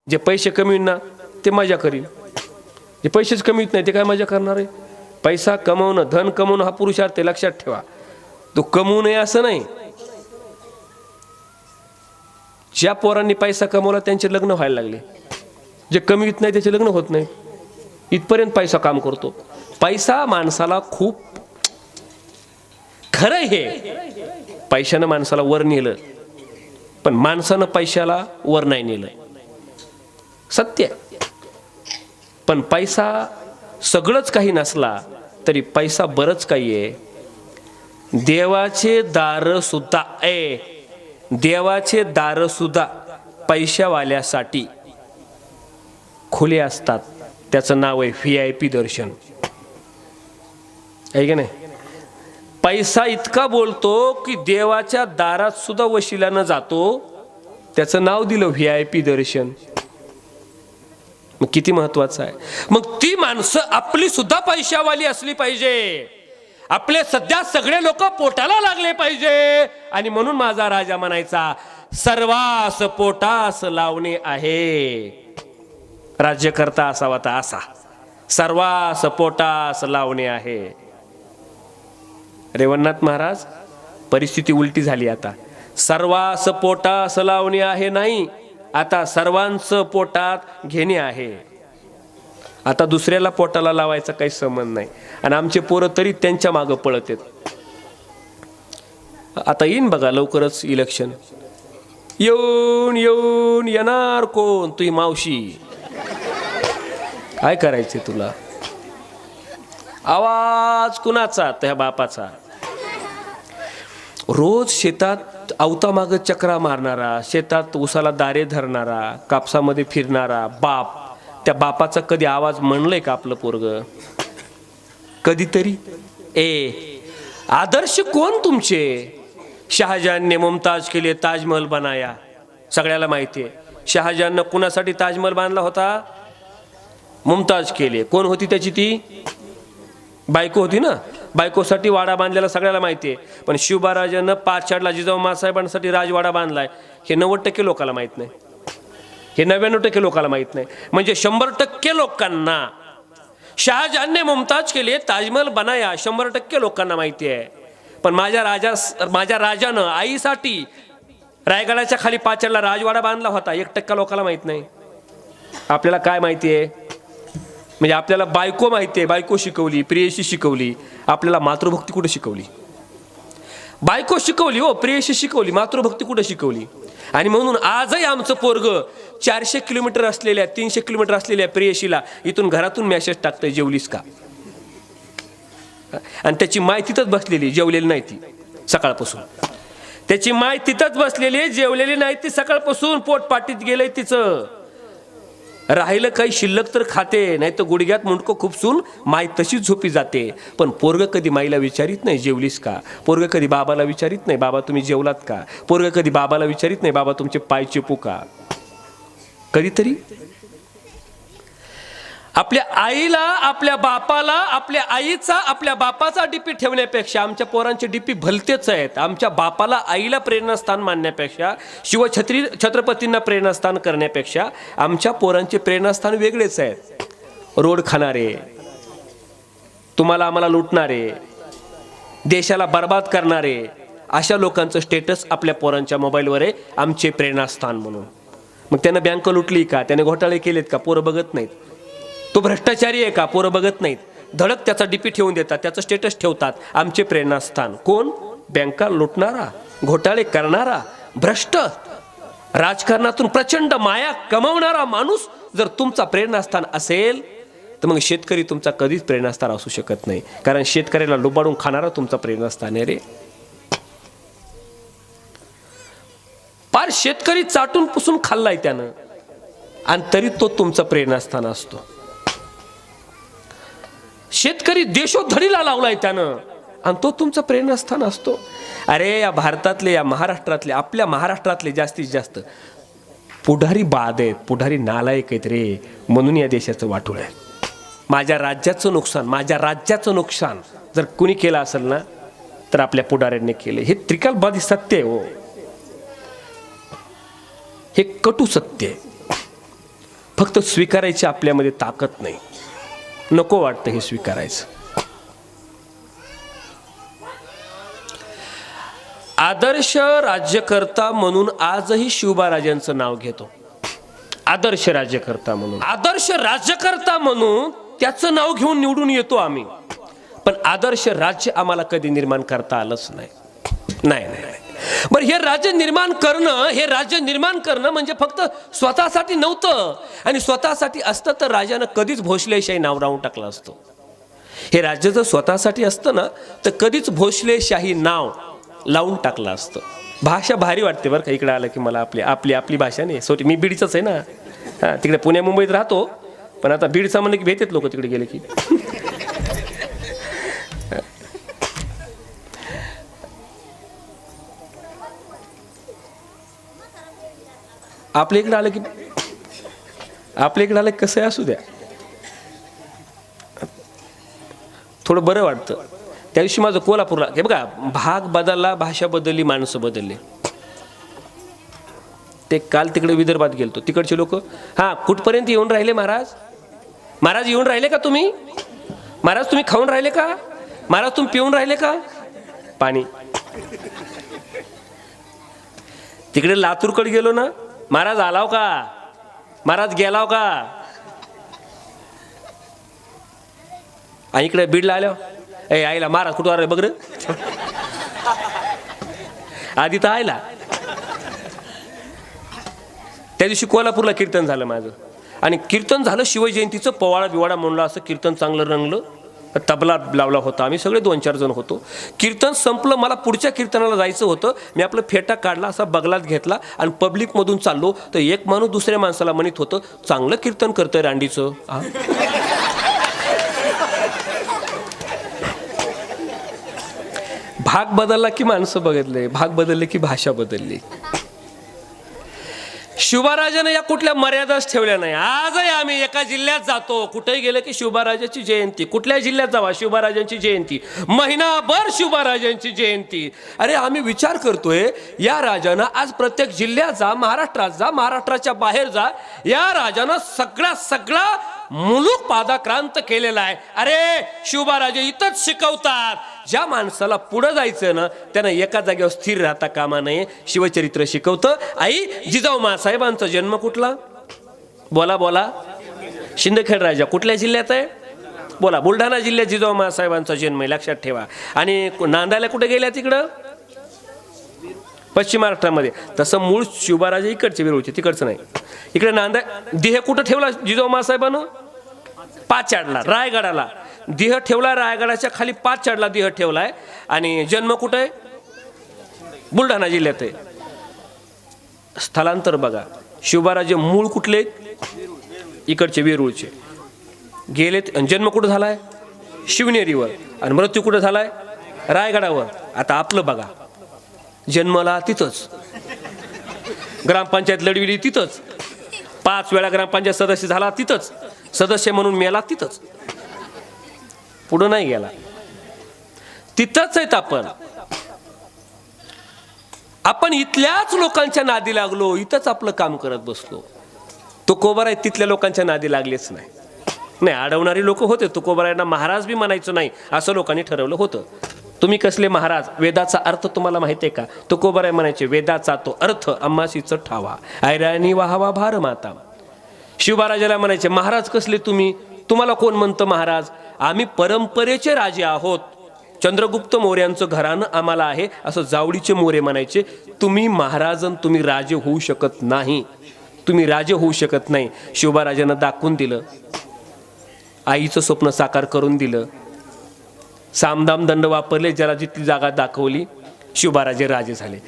जे पैसे कमी ना ते मजा करीन, जे पैसेच कमीत नाही ते काय मजा करणार आहे? पैसा कमवणं, धन कमवणं हा पुरुषार्थ आहे, लक्षात ठेवा. तो कमवू नये असं नाही. ज्या पोरांनी पैसा कमवला त्यांचे लग्न व्हायला लागले, जे कमीत नाही त्याचे लग्न होत नाही. इथपर्यंत पैसा काम करतो. पैसा माणसाला खूप, खरं हे पैशानं माणसाला वर नेलं, पण माणसानं पैशाला वर नाही नेलं, सत्य. पण पैसा सगळंच काही नसला तरी पैसा बरंच काही आहे. देवाचे दार सुद्धा देवाचे दार सुद्धा पैशावाल्यासाठी खुले असतात. त्याचं नाव आहे VIP दर्शन, आहे की नाही? पैसा इतका बोलतो की देवाच्या दारात सुद्धा वशिल्यानं जातो, त्याचं नाव दिलं VIP दर्शन. मग किती महत्वाचं आहे. मग ती माणसं आपली सुद्धा पैशावाली असली पाहिजे. आपले सध्या सगळे लोक पोटाला लागले पाहिजे. आणि म्हणून माझा राजा म्हणायचा, सर्वास पोटास लावणे आहे. राज्यकर्ता असावा तर असा, सर्वास पोटास लावणे आहे. रेवणनाथ महाराज, परिस्थिती उलटी झाली आता. सर्वास पोटास लावणे आहे नाही, आता सर्वांचं पोटात घेणे आहे. आता दुसऱ्याला पोटाला लावायचा काही संबंध नाही. आणि आमचे पोरं तरी त्यांच्या मागं पळत आहेत. आता येईन बघा लवकरच इलेक्शन. येऊन येऊन येणार कोण? तुझी मावशी. काय करायचे तुला? आवाज कुणाचा? त्या बापाचा. रोज शेतात आवता माग चक्रा मारणारा, शेतात उसाला दारे धरणारा, कापसामध्ये फिरणारा बाप, त्या बापाचा कधी आवाज म्हणलंय का आपलं पोरग? कधीतरी? आदर्श कोण तुमचे? शहाजहानने मुमताज के लिए ताजमहल बनाया, सगळ्याला माहिती आहे. शहाजहाननं कुणासाठी ताजमहल बांधला होता? मुमताज के लिए. कोण होती त्याची ती? बायको होती ना. बायकोसाठी वाडा बांधलेला सगळ्याला माहिती आहे. पण शिवबाराजांना पाचशाडला जिजाऊ मासाहेबांसाठी राजवाडा बांधलाय हे 90% लोकांना माहित नाही. हे 99% लोकांना माहित नाही. म्हणजे 100% लोकांना शहाजहानने मुमताज के लिए ताजमहल बनाया 100% लोकांना माहिती आहे. पण माझ्या राजानं आईसाठी रायगडाच्या खाली पाचडला राजवाडा बांधला होता 1% लोकांना माहित नाही. आपल्याला काय माहिती आहे? म्हणजे आपल्याला बायको माहिती आहे, बायको शिकवली, प्रेयशी शिकवली. आपल्याला मातृभक्ती कुठे शिकवली? बायको शिकवली हो, प्रेयशी शिकवली, मातृभक्ती कुठे शिकवली? आणि म्हणून आजही आमचं पोरग 400 किलोमीटर असलेल्या 300 किलोमीटर असलेल्या प्रेयशीला इथून घरातून मेसेज टाकतंय, जेवलीस का? आणि त्याची माय तिथंच बसलेली, जेवलेली नाही ती सकाळपासून. त्याची माय तिथंच बसलेली, जेवलेली नाही ती सकाळपासून. पोट पाटीत गेलंय तिचं. राहिलं काही शिल्लक तर खाते, नाही तर गुडघ्यात मुंडकं खुपसून माय तशीच झोपी जाते. पण पोरग कधी माईला विचारित नाही जेवलीस का? पोरग कधी बाबाला विचारित नाही बाबा तुम्ही जेवलात का? पोरग कधी बाबाला विचारित नाही बाबा तुमचे पाय चिपू का? कधीतरी आपल्या आईला, आपल्या बापाला, आपल्या आईचा, आपल्या बापाचा डीपी ठेवण्यापेक्षा आमच्या पोरांचे डीपी भलतेच आहेत. आमच्या बापाला, आईला प्रेरणास्थान मानण्यापेक्षा, छत्रपतींना प्रेरणास्थान करण्यापेक्षा आमच्या पोरांचे प्रेरणास्थान वेगळेच आहेत. रोड खाणारे, तुम्हाला आम्हाला लुटणारे, देशाला बर्बाद करणारे, अशा लोकांचं स्टेटस आपल्या पोरांच्या मोबाईलवर आहे आमचे प्रेरणास्थान म्हणून. मग त्यानं बँक लुटली का? त्याने घोटाळे केलेत का? पोरं बघत नाहीत. तो भ्रष्टाचारी आहे का? पोरं बघत नाहीत. धडक त्याचा डीपी ठेवून देतात, त्याचं स्टेटस ठेवतात आमचे प्रेरणास्थान. कोण? बँका लुटणारा, घोटाळे करणारा, भ्रष्ट, राजकारणातून प्रचंड माया कमावणारा माणूस जर तुमचा प्रेरणास्थान असेल तर मग शेतकरी तुमचा कधीच प्रेरणास्थान असू शकत नाही. कारण शेतकऱ्याला लुबाडून खाणारा तुमचा प्रेरणास्थान आहे रे. पार शेतकरी चाटून पुसून खाल्लाय त्यानं, आणि तरी तो तुमचा प्रेरणास्थान असतो. शेतकरी देशोधडीला लावलाय त्यानं, आणि तो तुमचं प्रेरणास्थान असतो. अरे या भारतातले, या महाराष्ट्रातले, आपल्या महाराष्ट्रातले जास्तीत जास्त पुढारी बाद आहेत, पुढारी नालायक आहेत रे. म्हणून या देशाचं वाटोळ आहे. माझ्या राज्याचं नुकसान जर कुणी केलं असेल ना तर आपल्या पुढाऱ्यांनी केले. हे त्रिकालबाधी सत्य आहे हो, हे कटू सत्य आहे. फक्त स्वीकारायची आपल्यामध्ये ताकद नाही, नको वाटतं हे स्वीकारायचं. आदर्श राज्यकर्ता म्हणून आजही शिवबाराजांचं नाव घेतो. आदर्श राज्यकर्ता म्हणून, आदर्श राज्यकर्ता म्हणून त्याचं नाव घेऊन निवडून येतो आम्ही. पण आदर्श राज्य आम्हाला कधी निर्माण करता आलंच नाही. नाही नाही. बरं, हे राज्य निर्माण करणं म्हणजे फक्त स्वतःसाठी नव्हतं. आणि स्वतःसाठी असतं तर राजानं कधीच भोसलेशाही नाव राहून टाकलं असतं. हे राज्य जर स्वतःसाठी असतं ना तर कधीच भोसलेशाही नाव लावून टाकलं असतं. भाषा भारी वाटते बरं का इकडे आलं की मला. आपली भाषा नाही. सोटी मी बीडचंच आहे ना. हां, तिकडे पुणे मुंबईत राहतो, पण आता बीडचा म्हणलं की भेटतात लोक तिकडे गेले की. आपल्या इकडे आलं की कसं असू द्या, थोडं बरं वाटतं. त्या दिवशी माझं कोल्हापूरला हे बघा, भाग बदलला, भाषा बदलली, माणसं बदलले. ते काल तिकडे विदर्भात गेलतो, तिकडचे लोक हां कुठपर्यंत येऊन राहिले महाराज येऊन राहिले का तुम्ही? महाराज तुम्ही खाऊन राहिले का? महाराज तुम्ही पिऊन राहिले का? पाणी. तिकडे लातूरकडे गेलो ना, महाराज आलाव का? महाराज गेलाव का? आणि इकडे बीडला आल्यावर ए आईला महाराज कुठं आला बघ रे. आधी तर आयला. त्या दिवशी कोल्हापूरला कीर्तन झालं माझं, आणि कीर्तन झालं शिवजयंतीचं. पवाडा बिवाडा म्हणलं, असं कीर्तन चांगलं रंगलं. तबला लावला होता, आम्ही सगळे 2-4 जण होतो. कीर्तन संपलं, मला पुढच्या कीर्तनाला जायचं होतं. मी आपलं फेटा काढला, असा बगलात घेतला आणि पब्लिकमधून चाललो तर एक माणूस दुसऱ्या माणसाला म्हणत होतं, चांगलं कीर्तन करतंय रांडीचं. भाग बदलला की माणसं बघितले, भाग बदलले की भाषा बदलली. शिवबाराजाने या कुठल्या मर्यादाच ठेवल्या नाही. आजही आम्ही एका जिल्ह्यात जातो, कुठेही गेलं की शिवबाराजाची जयंती. कुठल्या जिल्ह्यात जावा शिवबाराजांची जयंती, महिनाभर शिवबाराजांची जयंती. अरे आम्ही विचार करतोय, या राजानं आज प्रत्येक जिल्ह्यात जा, महाराष्ट्रात जा, महाराष्ट्राच्या बाहेर जा, या राजानं सगळा मुलूक पादाक्रांत केलेला आहे. अरे शिवबाराजे इथंच शिकवतात, ज्या माणसाला पुढे जायचं ना त्यानं एका जागेवर स्थिर राहता कामा नये. शिवचरित्र शिकवतं. आई जिजाऊ मासाहेबांचा जन्म कुठला? बोला. शिंदखेड राजा कुठल्या जिल्ह्यात आहे? बोला. बुलढाणा जिल्ह्यात जिजाऊ मासाहेबांचा जन्म आहे, लक्षात ठेवा. आणि नांदायला कुठे गेल्या? तिकडं पश्चिम महाराष्ट्रामध्ये. तसं मूळ शिवबाराजे इकडचे विरोधचे, तिकडचं नाही. इकडे देह कुठं ठेवला जिजाऊ मासाहेबानं? पाचाडला, रायगडाला. देह ठेवला रायगडाच्या खाली, पाचाडला देह ठेवलाय. आणि जन्म कुठं आहे? बुलढाणा जिल्ह्यात आहे. स्थलांतर बघा. शिवबाराजे मूळ कुठले? इकडचे वेरूळचे. गेलेत. जन्म कुठं झालाय? शिवनेरीवर. आणि मृत्यू कुठं झालाय? रायगडावर. आता आपलं बघा, जन्मला तिथंच, ग्रामपंचायत लढविली तिथंच, 5 वेळा ग्रामपंचायत सदस्य झाला तिथंच, सदस्य म्हणून मेला तिथंच, पुढं नाही गेला. तिथंच आहेत आपण इथल्याच लोकांच्या नादी लागलो, इथंच आपलं काम करत बसलो. तुकोबाराय तिथल्या लोकांच्या नादी लागलेच नाही. अडवणारी लोक होते. तुकोबारायांना महाराज बी म्हणायचं नाही असं लोकांनी ठरवलं होतं. तुम्ही कसले महाराज? वेदाचा अर्थ तुम्हाला माहिती आहे का? तुकोबाराय म्हणायचे, वेदाचा तो अर्थ आम्हासीच ठावा, ऐराणी वाहावा भार माता. शिवबाराजाला म्हणायचे, महाराज कसले तुम्ही? तुम्हाला कोण म्हणतं महाराज? आम्ही परंपरेचे राजे आहोत. चंद्रगुप्त मौर्यांचं घराणं आम्हाला आहे असं जावडीचे मोरे म्हणायचे. तुम्ही महाराजन, तुम्ही राजे होऊ शकत नाही, तुम्ही राजे होऊ शकत नाही. शिवबाराजानं दाखवून दिलं, आईचं स्वप्न साकार करून दिलं. सामदाम दंड वापरले, ज्याला जितकी जागा दाखवली, शिवबाराजे राजे झाले.